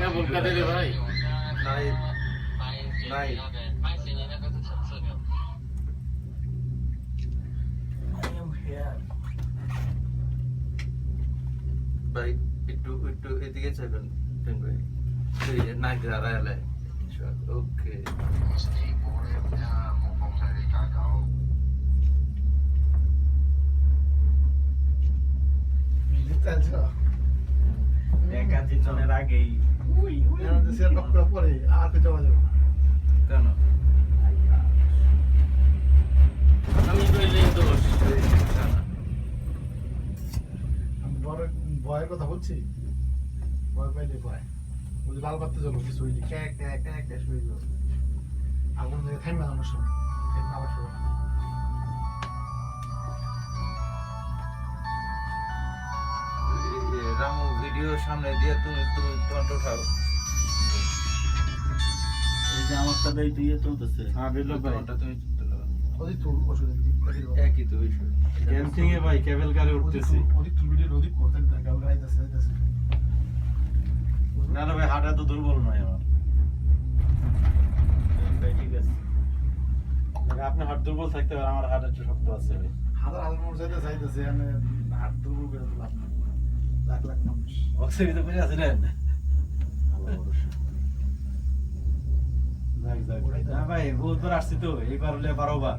बोल का दे दे भाई नहीं नहीं भाई इट्टू এদিকে চলুন ভাই এই না গ্রারালে ওকে জনের আগেই পরে আর তো যাওয়া যাবে কেন আমি কইলে দোষ আমি বড় ভয়ের কথা বলছি ভয় পাইলে ভয় ওই লাল বাতি জ্বলো কিছু হইলে ক্যাক শুয়ে যাবে আগুন থেকে থামবে আমার সময় আবার শুরু রামু ভিডিও সামনে দিয়ে তুমি কন্ট্রোল উঠাও এই যে আমারটা দেই দিয়ে চলতেছে हां बिल्लो भाई তোমারটা তুমি তুলতে লাগো অধিক তুল ওষুধে একই তো বিষয় कैंपिंग है भाई केबल कारे उठतेছি অধিক তুল ভিডিও অধিক করতে গাল গাইতেছে না রে ভাই হাড়টা তো দুর্বল নয় আমার ভাই ঠিক আছে আপনি হাড় দুর্বল থাকতে পারে আমার হাড় একটু শক্ত আছে ভাই হাজার মোট চাইতেছে আমি হাত দুর্বল করে দিলাম লাখ লাখ মানুষ অক্সিজেন তো করে আছেন না ভাই বহুতবার আসছি তো এইবার হলে 12 বার